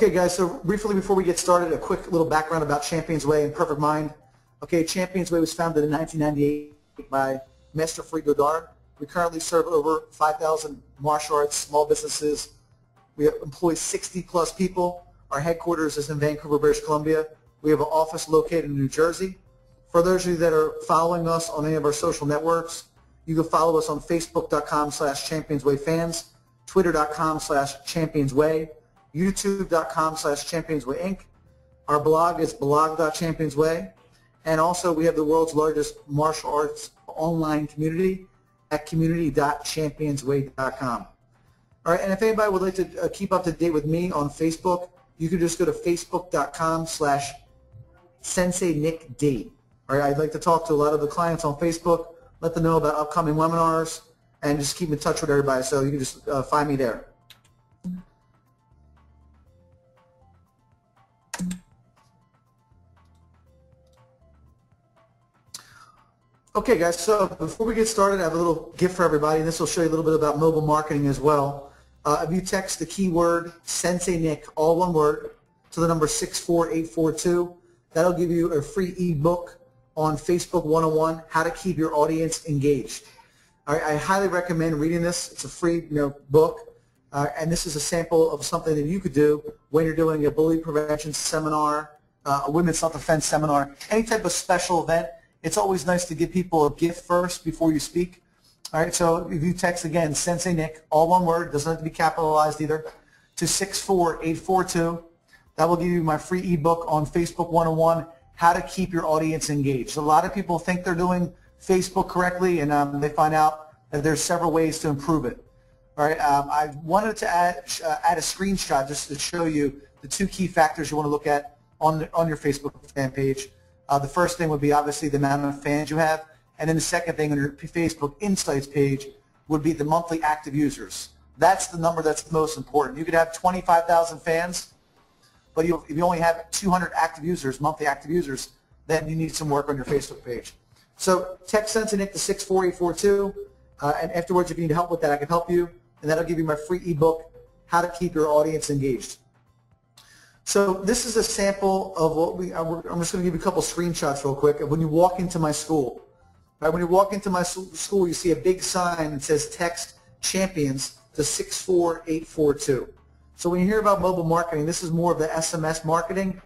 Okay, guys, so briefly before we get started, a quick little background about Champions Way and Perfect Mind. Okay, Champions Way was founded in 1998 by Master Free Godard. We currently serve over 5,000 martial arts small businesses. We employ 60-plus people. Our headquarters is in Vancouver, British Columbia. We have an office located in New Jersey. For those of you that are following us on any of our social networks, you can follow us on Facebook.com/ChampionsWayFans, Twitter.com/ChampionsWay, YouTube.com/ChampionsWayInc. Our blog is blog.championsway. And also we have the world's largest martial arts online community at community.championsway.com. All right, and if anybody would like to keep up to date with me on Facebook, you can just go to facebook.com/SenseiNickD. All right, I'd like to talk to a lot of the clients on Facebook, let them know about upcoming webinars, and just keep in touch with everybody. So you can just find me there. Okay, guys, so before we get started, I have a little gift for everybody, and this will show you a little bit about mobile marketing as well. If you text the keyword Sensei Nick, all one word, to the number 64842, that'll give you a free ebook on Facebook 101, how to keep your audience engaged. All right, I highly recommend reading this. It's a free book, and this is a sample of something that you could do when you're doing a bully prevention seminar, a women's self-defense seminar, any type of special event. It's always nice to give people a gift first before you speak. All right, so if you text, again, Sensei Nick, all one word, doesn't have to be capitalized either, to 64842, that will give you my free ebook on Facebook 101, how to keep your audience engaged. A lot of people think they're doing Facebook correctly, and they find out that there's several ways to improve it. All right, I wanted to add a screenshot just to show you the two key factors you want to look at on your Facebook fan page. The first thing would be obviously the amount of fans you have, and then the second thing on your Facebook Insights page would be the monthly active users. That's the number that's most important. You could have 25,000 fans, but if you only have 200 active users, monthly active users, then you need some work on your Facebook page. So text Sensei Nick to 64842, and afterwards if you need help with that, I can help you, and that'll give you my free ebook, How to Keep Your Audience Engaged. So this is a sample of what I'm just going to give you a couple screenshots real quick of when you walk into my school. Right, when you walk into my school, you see a big sign that says text champions to 64842. So when you hear about mobile marketing, this is more of the SMS marketing.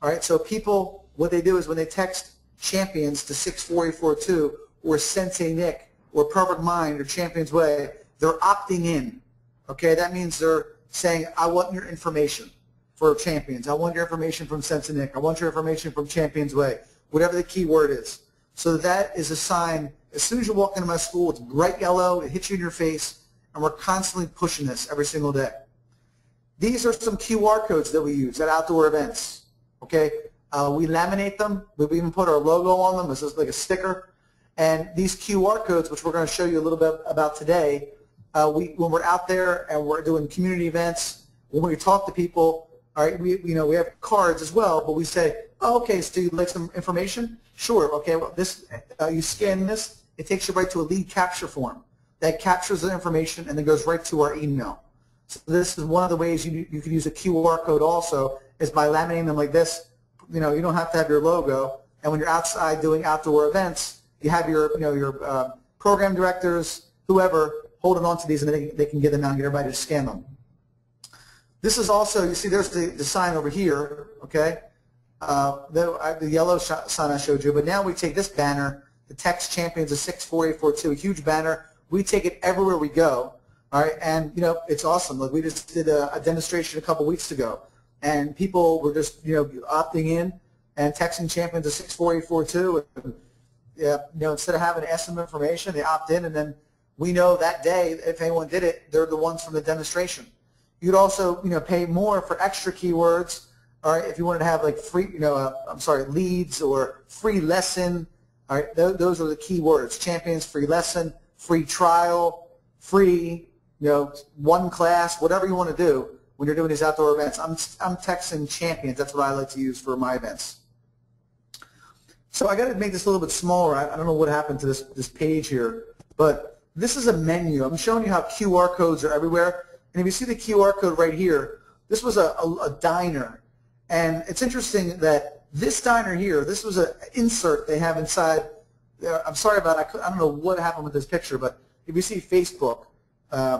All right, so people, what they do is when they text champions to 64842 or Sensei Nick or Perfect Mind or Champions Way, they're opting in. Okay, that means they're saying, I want your information for champions. I want your information from Sensei Nick. I want your information from Champions Way, whatever the key word is. So that is a sign. As soon as you walk into my school, it's bright yellow, it hits you in your face, and we're constantly pushing this every single day. These are some QR codes that we use at outdoor events. Okay, we laminate them. We even put our logo on them. This is like a sticker. And these QR codes, which we're going to show you a little bit about today, when we're out there and we're doing community events, when we talk to people, all right, we have cards as well, but we say, oh, okay, so you'd like some information? Sure, okay, well, this, you scan this, it takes you right to a lead capture form that captures the information and then goes right to our email. So this is one of the ways you can use a QR code also, is by laminating them like this. You don't have to have your logo, and when you're outside doing outdoor events, you have your, your program directors, whoever, holding on to these, and then they can get them out and get everybody to scan them. This is also, you see there's the sign over here, okay, the yellow sign I showed you, but now we take this banner, the text champions of 64842, a huge banner, we take it everywhere we go, all right, and it's awesome. Like we just did a demonstration a couple weeks ago, and people were just opting in and texting champions of 64842, and instead of having to ask them information, they opt in, and then we know that day if anyone did it, they're the ones from the demonstration. You'd also, pay more for extra keywords, all right, if you wanted to have like free, leads or free lesson, all right, those are the keywords: champions, free lesson, free trial, free, one class, whatever you want to do when you're doing these outdoor events. I'm texting champions. That's what I like to use for my events. So I got to make this a little bit smaller. I don't know what happened to this page here, but this is a menu. I'm showing you how QR codes are everywhere. And if you see the QR code right here, This was a diner, and it's interesting that this diner here, this was an insert they have inside. I'm sorry about it. I don't know what happened with this picture, but if you see Facebook,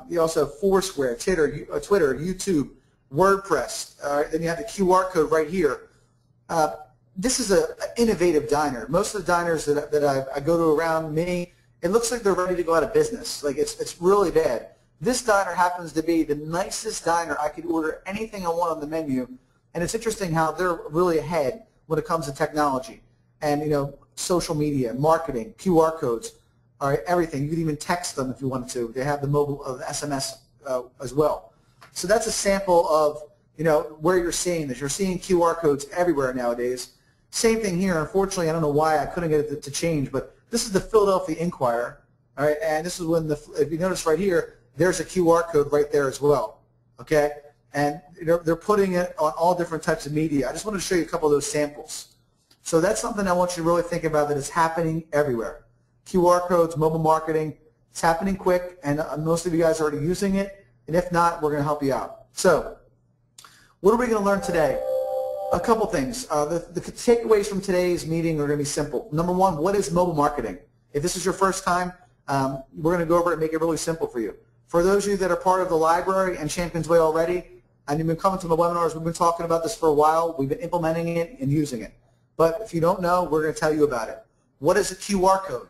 you also have Foursquare, Twitter, YouTube, WordPress. Then you have the QR code right here. This is an innovative diner. Most of the diners that I go to around me, it looks like they're ready to go out of business. Like it's really bad. This diner happens to be the nicest diner. I could order anything I want on the menu, and it's interesting how they're really ahead when it comes to technology and social media, marketing, QR codes, all right, everything. You can even text them if you wanted to. They have the mobile SMS as well. So that's a sample of where you're seeing this. You're seeing QR codes everywhere nowadays. Same thing here. Unfortunately, I don't know why I couldn't get it to change, but this is the Philadelphia Inquirer, all right, and this is when if you notice right here, there's a QR code right there as well, okay? And they're putting it on all different types of media. I just wanted to show you a couple of those samples. So that's something I want you to really think about, that is happening everywhere. QR codes, mobile marketing, it's happening quick, and most of you guys are already using it, and if not, we're going to help you out. So what are we going to learn today? A couple things. The takeaways from today's meeting are going to be simple. Number one, what is mobile marketing? If this is your first time, we're going to go over it and make it really simple for you. For those of you that are part of the library and Champions Way already, and you've been coming to the webinars, we've been talking about this for a while. We've been implementing it and using it. But if you don't know, we're going to tell you about it. What is a QR code?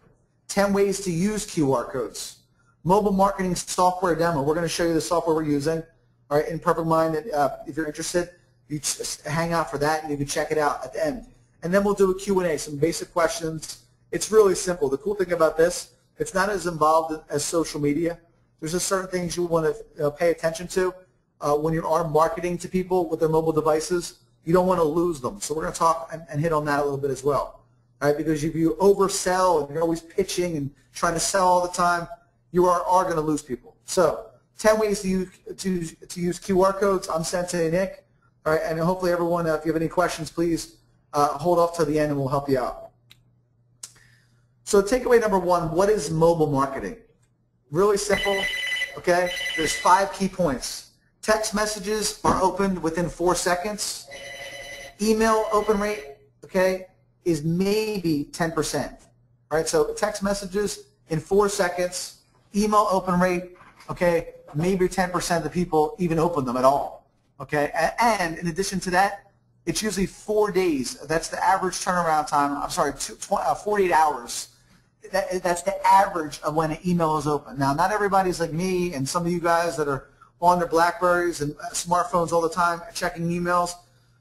10 ways to use QR codes. Mobile marketing software demo. We're going to show you the software we're using. All right, in Perfect Mind, if you're interested, you just hang out for that and you can check it out at the end. And then we'll do a Q&A, some basic questions. It's really simple. The cool thing about this, it's not as involved as social media. There's just certain things you want to pay attention to when you are marketing to people with their mobile devices. You don't want to lose them. So we're going to talk and hit on that a little bit as well. All right, because if you oversell and you're always pitching and trying to sell all the time, you are going to lose people. So 10 ways to use QR codes. I'm Sensei Nick. All right, and hopefully everyone, if you have any questions, please hold off till the end and we'll help you out. So takeaway number one, what is mobile marketing? Really simple, okay? There's 5 key points. Text messages are opened within 4 seconds. Email open rate, okay, is maybe 10%. All right, so text messages in 4 seconds. Email open rate, okay, maybe 10% of the people even open them at all, okay? And in addition to that, it's usually 4 days. That's the average turnaround time. I'm sorry, 48 hours. That's the average of when an email is open. Now, not everybody's like me and some of you guys that are on their BlackBerries and smartphones all the time checking emails.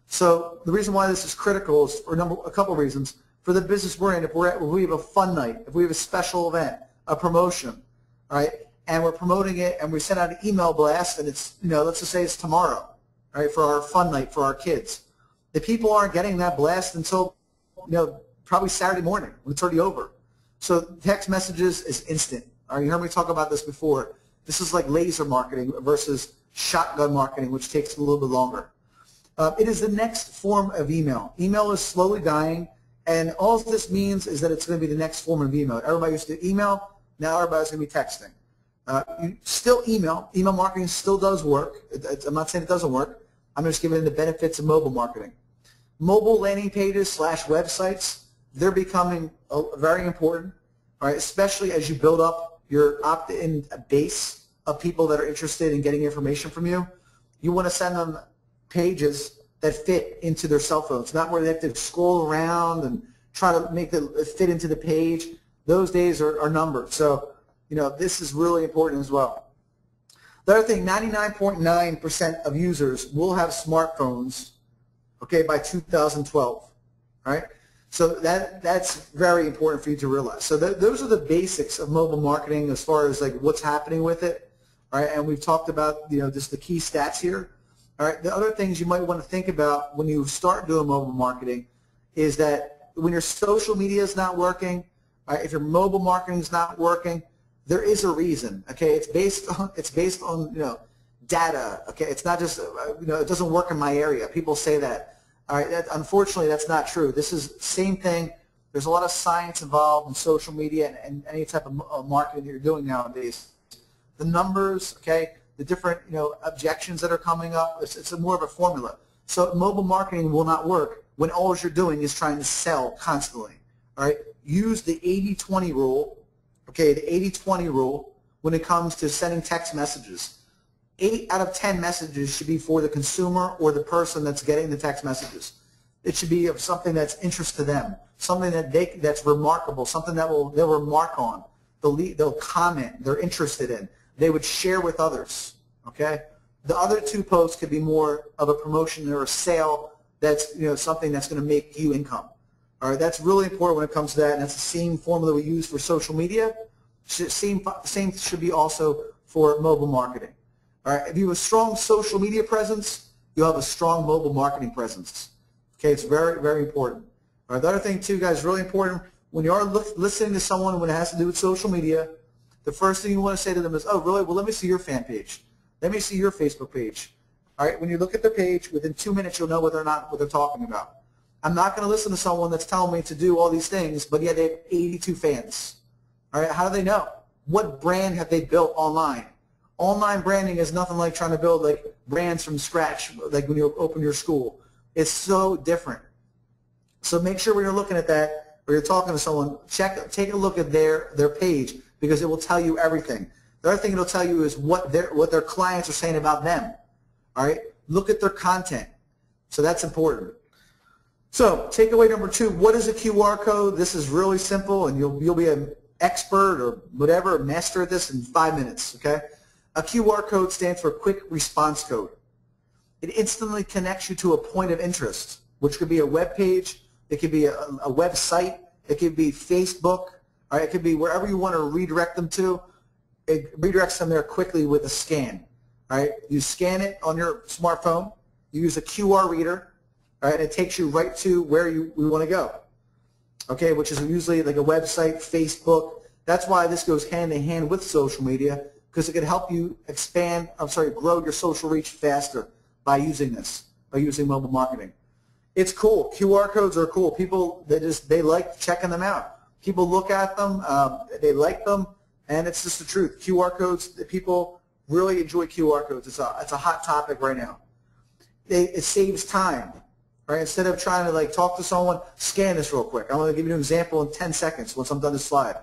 So the reason why this is critical is for a couple of reasons. For the business we're in, if we have a fun night, if we have a special event, a promotion, all right, and we're promoting it and we send out an email blast and it's, let's just say it's tomorrow, all right, for our fun night for our kids. The people aren't getting that blast until, probably Saturday morning when it's already over. So text messages is instant. All right, you heard me talk about this before. This is like laser marketing versus shotgun marketing, which takes a little bit longer. It is the next form of email. Email is slowly dying, and all this means is that it's going to be the next form of email. Everybody used to email. Now everybody's going to be texting. You still email. Email marketing still does work. I'm not saying it doesn't work. I'm just giving the benefits of mobile marketing. Mobile landing pages / websites, they're becoming very important, all right, especially as you build up your opt-in base of people that are interested in getting information from you. You want to send them pages that fit into their cell phones, not where they have to scroll around and try to make it fit into the page. Those days are numbered. So, this is really important as well. The other thing, 99.9% of users will have smartphones, okay, by 2012, all right? So that's very important for you to realize. So those are the basics of mobile marketing as far as like what's happening with it, all right? And we've talked about, just the key stats here. All right, the other things you might want to think about when you start doing mobile marketing is that when your social media is not working, right, if your mobile marketing is not working, there is a reason. Okay, it's based on data. Okay, it's not just it doesn't work in my area. People say that. All right, unfortunately that's not true. This is the same thing. There's a lot of science involved in social media and any type of marketing that you're doing nowadays. The numbers, okay. the different objections that are coming up. It's more of a formula. So mobile marketing will not work when all you're doing is trying to sell constantly. All right, use the 80-20 rule. Okay, the 80-20 rule when it comes to sending text messages. 8 out of 10 messages should be for the consumer or the person that's getting the text messages. It should be of something that's interest to them, something that's remarkable, something that they'll remark on, they'll comment, they're interested in, they would share with others. Okay, the other 2 posts could be more of a promotion or a sale. That's something that's going to make you income. All right, that's really important when it comes to that, and that's the same formula we use for social media. Same should be also for mobile marketing. All right, if you have a strong social media presence, you'll have a strong mobile marketing presence. Okay, it's very, very important. All right, the other thing too, guys, really important, when you are listening to someone when it has to do with social media, the first thing you want to say to them is, oh, really? Well, let me see your fan page. Let me see your Facebook page. All right, when you look at the page, within 2 minutes, you'll know whether or not what they're talking about. I'm not going to listen to someone that's telling me to do all these things, but yet they have 82 fans. All right, how do they know? What brand have they built online? Online branding is nothing like trying to build like brands from scratch, like when you open your school. It's so different. So make sure when you're looking at that or you're talking to someone, take a look at their page, because it will tell you everything. The other thing it'll tell you is what their clients are saying about them. All right, look at their content. So that's important. So takeaway number 2, what is a QR code? This is really simple, and you'll be an expert or whatever, a master at this in 5 minutes. Okay, a QR code stands for quick response code. It instantly connects you to a point of interest, which could be a web page, it could be a website, it could be Facebook, all right, it could be wherever you want to redirect them to. It redirects them there quickly with a scan. All right, you scan it on your smartphone, you use a QR reader, all right, it takes you right to where we want to go. Okay, which is usually like a website, Facebook. That's why this goes hand in hand with social media, because it can help you grow your social reach faster by using mobile marketing. It's cool. QR codes are cool. People, they like checking them out. People look at them, they like them, and it's just the truth. QR codes, people really enjoy QR codes. It's a hot topic right now. It saves time, right? Instead of trying to like talk to someone, scan this real quick. I'm going to give you an example in 10 seconds once I'm done this slide.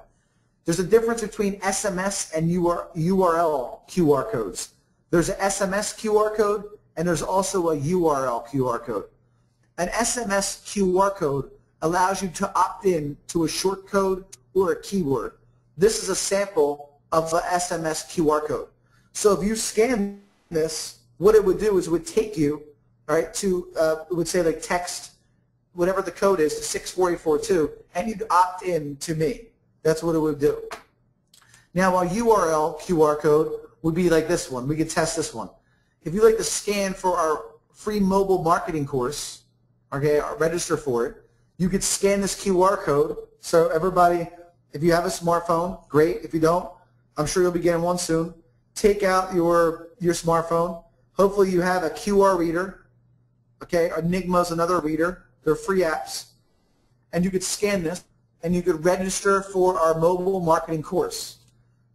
There's a difference between SMS and URL QR codes. There's an SMS QR code, and there's also a URL QR code. An SMS QR code allows you to opt in to a short code or a keyword. This is a sample of an SMS QR code. So if you scan this, what it would do is it would take you, all right, to, it would say like text, whatever the code is, to 64842, and you'd opt in to me. That's what it would do. Now, a URL QR code would be like this one. We could test this one. If you like to scan for our free mobile marketing course, okay, or register for it, you could scan this QR code. So everybody, if you have a smartphone, great. If you don't, I'm sure you'll be getting one soon. Take out your smartphone. Hopefully you have a QR reader. Okay, Enigma is another reader. They're free apps. And you could scan this, and you could register for our mobile marketing course.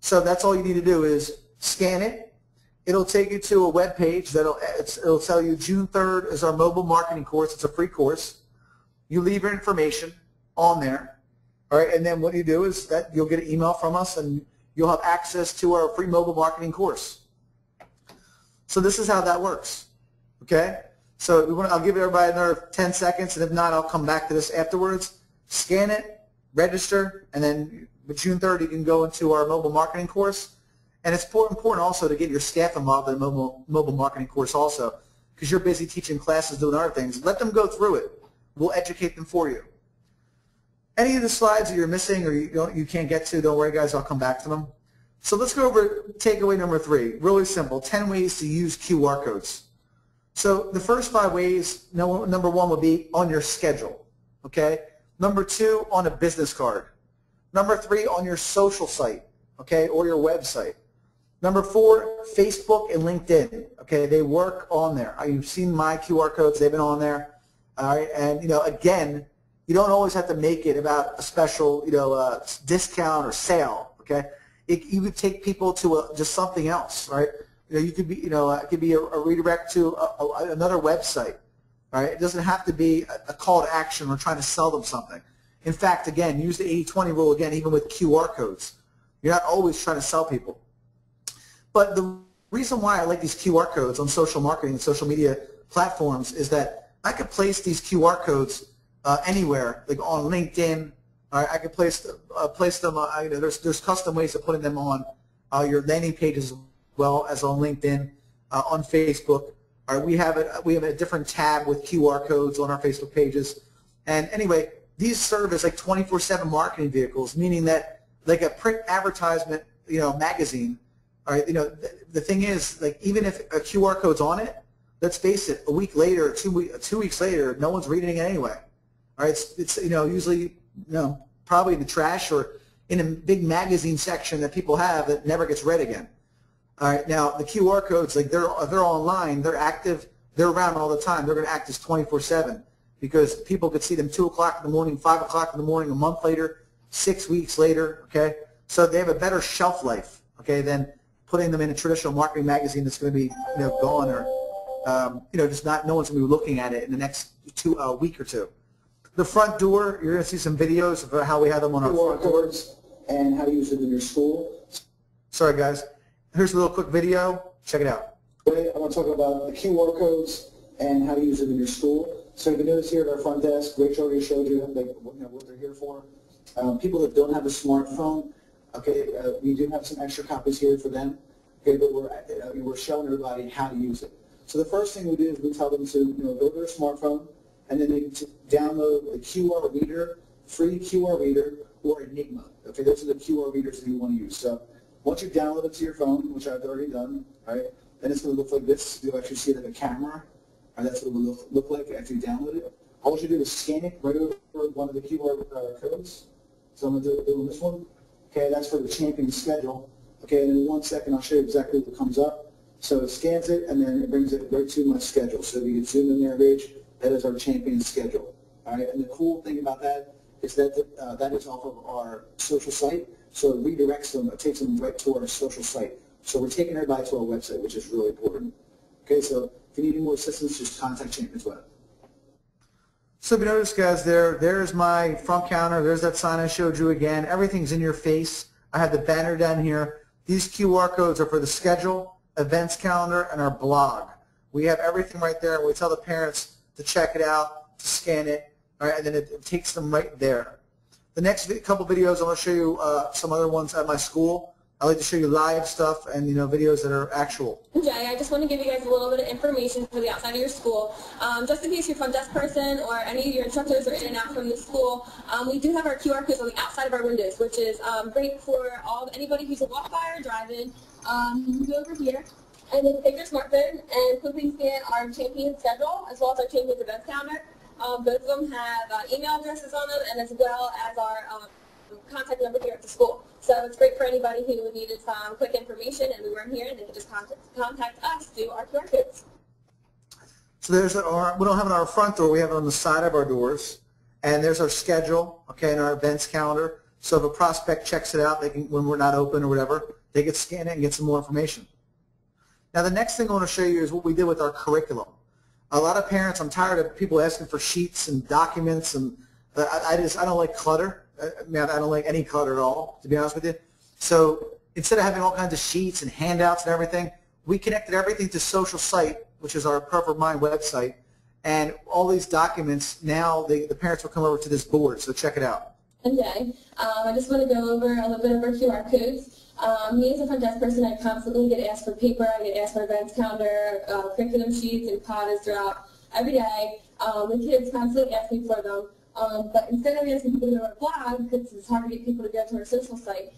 So that's all you need to do is scan it. It'll take you to a web page it'll tell you June 3rd is our mobile marketing course. It's a free course. You leave your information on there. All right, and then what you do is that you'll get an email from us, and you'll have access to our free mobile marketing course. So this is how that works. Okay? So I'll give everybody another 10 seconds, and if not, I'll come back to this afterwards. Scan it, register, and then with June 3rd, you can go into our mobile marketing course. And it's important also to get your staff involved in the mobile marketing course also, because you're busy teaching classes, doing other things. Let them go through it. We'll educate them for you. Any of the slides that you're missing or you can't get to, don't worry, guys. I'll come back to them. So let's go over takeaway number 3. Really simple, 10 ways to use QR codes. So the first 5 ways, number 1 would be on your schedule. Okay? Number 2, on a business card. Number 3, on your social site, okay, or your website. Number 4, Facebook and LinkedIn. Okay, they work on there. You've seen my QR codes; they've been on there. All right, and again, you don't always have to make it about a special, discount or sale. Okay, you could take people to just something else, right? you could be, it could be a redirect to another website. All right, it doesn't have to be a call to action or trying to sell them something. In fact, again, use the 80-20 rule again, even with QR codes. You're not always trying to sell people. But the reason why I like these QR codes on social marketing and social media platforms is that I could place these QR codes anywhere, like on LinkedIn. All right, I could place them. There's custom ways of putting them on your landing pages as well as on LinkedIn, on Facebook. All right, we have a different tab with QR codes on our Facebook pages. And anyway, these serve as like 24/7 marketing vehicles, meaning that like a print advertisement, magazine. All right, the thing is, like, even if a QR code's on it, let's face it, a week later, 2 weeks later, no one's reading it anyway. All right, it's usually probably in the trash or in a big magazine section that people have that never gets read again. All right, now the QR codes, like they're online, they're active, they're around all the time. They're going to act as 24/7 because people could see them 2 o'clock in the morning, 5 o'clock in the morning, a month later, 6 weeks later. Okay, so they have a better shelf life. Okay, than putting them in a traditional marketing magazine that's going to be gone or just no one's going to be looking at it in the next week or two. The front door, you're going to see some videos of how we have them on our front doors and how to use them in your school. Sorry guys, here's a little quick video. Check it out. Today I want to talk about the QR codes and how to use them in your school. So you can notice here at our front desk, Rachel already showed you what they're here for. People that don't have a smartphone, okay, we do have some extra copies here for them. Okay, but we're showing everybody how to use it. So the first thing we do is we tell them to go to their smartphone, and then they can download a QR reader, free QR reader, or Enigma. Okay, those are the QR readers that you want to use. So once you download it to your phone, which I've already done, right, then it's going to look like this. You'll actually see it in the camera. Right, that's what it will look like after you download it. All you do is scan it right over one of the QR codes. So I'm going to do this one. Okay, that's for the champion schedule. Okay, and in 1 second I'll show you exactly what comes up. So it scans it and then it brings it right to my schedule. So if you can zoom in there, Rach, that is our champion schedule. All right, and the cool thing about that is that that is off of our social site. So it redirects them, it takes them right to our social site. So we're taking everybody to our website, which is really important. Okay, so if you need any more assistance, just contact Champions Web. So if you notice, guys, there's my front counter. There's that sign I showed you again. Everything's in your face. I have the banner down here. These QR codes are for the schedule, events calendar, and our blog. We have everything right there, and we tell the parents to check it out, to scan it, all right, and then it takes them right there. The next couple videos, I want to show you some other ones at my school. I like to show you live stuff and videos that are actual. Jay, I just want to give you guys a little bit of information for the outside of your school. Just in case your front desk person or any of your instructors are in and out from the school, we do have our QR codes on the outside of our windows, which is great for anybody who's a walk by or drive-in. You can go over here and then take your smartphone and quickly scan our champion schedule as well as our champion events calendar. Both of them have email addresses on them, and as well as our contact number here at the school. So it's great for anybody who needed some quick information and we weren't here, and they could just contact us through our QR codes. So there's we don't have it on our front door, we have it on the side of our doors. And there's our schedule, okay, and our events calendar. So if a prospect checks it out, they can, when we're not open or whatever, they can scan it and get some more information. Now the next thing I want to show you is what we did with our curriculum. A lot of parents, I'm tired of people asking for sheets and documents, and I don't like clutter. I don't like any clutter at all, to be honest with you. So instead of having all kinds of sheets and handouts and everything, we connected everything to Social Site, which is our Perfect Mind website. And all these documents, now the parents will come over to this board, so check it out. Okay. I just want to go over a little bit of our QR codes. Me as a front desk person, I constantly get asked for paper, I get asked for events calendar, curriculum sheets, and POD is dropped every day. The kids constantly ask me for them. But instead of asking people to go to our blog, because it's hard to get people to go to our social site,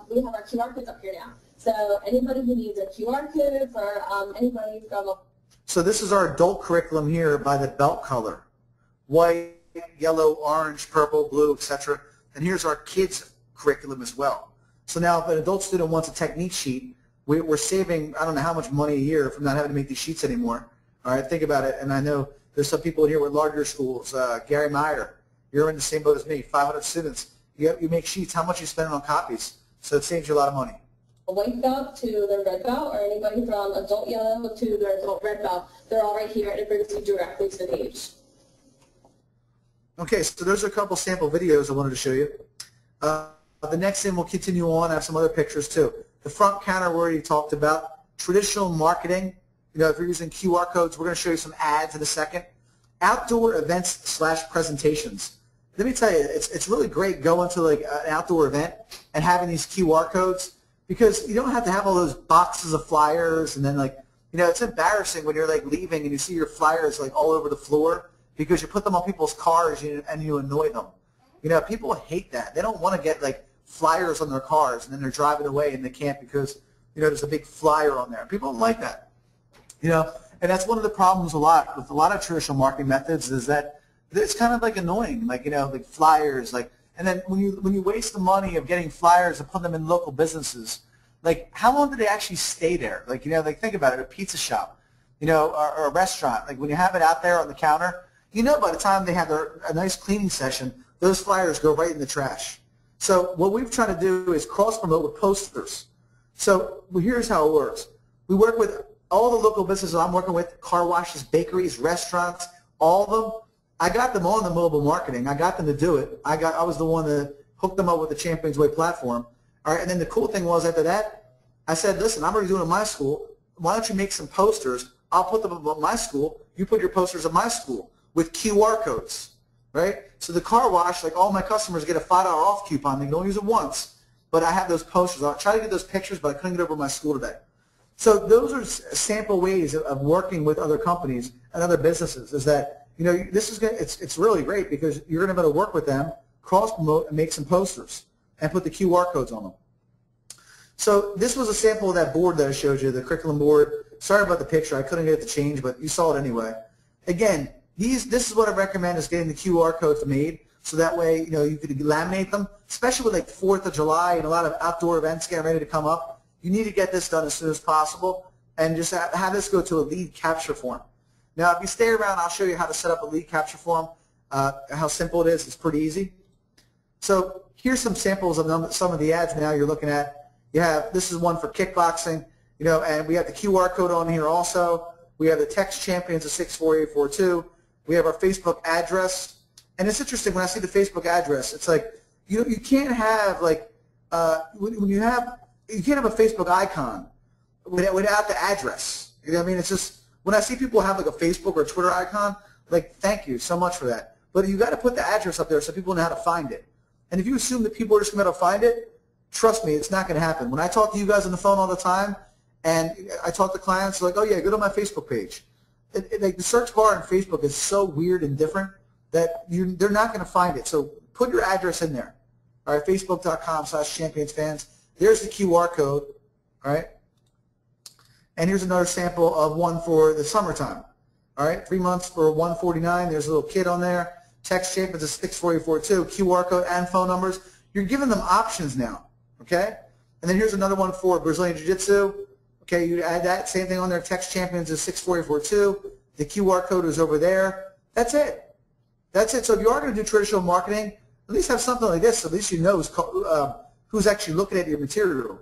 we have our QR codes up here now. So anybody who needs a QR code for anybody from... So this is our adult curriculum here by the belt color. White, yellow, orange, purple, blue, etc. And here's our kids curriculum as well. So now if an adult student wants a technique sheet, we're saving, I don't know how much money a year from not having to make these sheets anymore. All right, think about it. And I know there's some people in here with larger schools. Gary Meyer, you're in the same boat as me, 500 students. You make sheets, how much are you spending on copies? So it saves you a lot of money. white belt to their red belt, or anybody from adult yellow to their adult red belt. They're all right here, and it brings you directly to the page. Okay, so there's a couple sample videos I wanted to show you. The next thing we'll continue on. I have some other pictures too. The front counter we already talked about. Traditional marketing. You know, if you're using QR codes, we're going to show you some ads in a second. Outdoor events / presentations. Let me tell you, it's really great going to like an outdoor event and having these QR codes, because you don't have to have all those boxes of flyers, and then like, you know, it's embarrassing when you're like leaving and you see your flyers like all over the floor because you put them on people's cars and you annoy them. You know, people hate that. They don't want to get like flyers on their cars and then they're driving away and they can't because, you know, there's a big flyer on there. People don't like that. You know, and that's one of the problems with a lot of traditional marketing methods, is that it's kind of like annoying, like, you know, like flyers, like, and then when you waste the money of getting flyers and put them in local businesses, like, how long do they actually stay there? Like, you know, like, think about it, a pizza shop, you know, or a restaurant, like when you have it out there on the counter, you know, by the time they have a nice cleaning session, those flyers go right in the trash. So what we've tried to do is cross-promote with posters. So here's how it works. We work with all the local businesses I'm working with, car washes, bakeries, restaurants, all of them. I got them on the mobile marketing. I got them to do it. I was the one that hooked them up with the Champions Way platform. All right, and then the cool thing was after that, I said, listen, I'm already doing it at my school. Why don't you make some posters? I'll put them at my school. You put your posters at my school with QR codes, right? So the car wash, like all my customers get a $5 off coupon. They can only use it once, but I have those posters. I'll try to get those pictures, but I couldn't get over my school today. So those are sample ways of working with other companies and other businesses, is that, you know, this is it's really great because you're going to be able to work with them, cross-promote, and make some posters and put the QR codes on them. So this was a sample of that board that I showed you, the curriculum board. Sorry about the picture. I couldn't get it to change, but you saw it anyway. Again, this is what I recommend, is getting the QR codes made, so that way, you know, you could laminate them, especially with like 4th of July and a lot of outdoor events getting ready to come up. You need to get this done as soon as possible and just have this go to a lead capture form. Now, if you stay around, I'll show you how to set up a lead capture form, how simple it is. It's pretty easy. So here's some samples of some of the ads now you're looking at. You have, this is one for kickboxing, you know, and we have the QR code on here also. We have the text champions of 64842. We have our Facebook address. And it's interesting, when I see the Facebook address, it's like, you can't have like, you can't have a Facebook icon without the address. You know what I mean? It's just, when I see people have like a Facebook or a Twitter icon, like, thank you so much for that. But you got to put the address up there so people know how to find it. And if you assume that people are just going to find it, trust me, it's not going to happen. When I talk to you guys on the phone all the time, and I talk to clients, like, oh yeah, go to my Facebook page. Like, the search bar on Facebook is so weird and different that they're not going to find it. So put your address in there. All right, facebook.com/championsfans. There's the QR code. All right. And here's another sample of one for the summertime. All right, 3 months for $149. There's a little kid on there. Text champions is 64842. QR code and phone numbers. You're giving them options now. Okay. And then here's another one for Brazilian Jiu-Jitsu. Okay, you add that same thing on there. Text champions is 64842. The QR code is over there. That's it. That's it. So if you are going to do traditional marketing, at least have something like this. So at least you know who's actually looking at your material.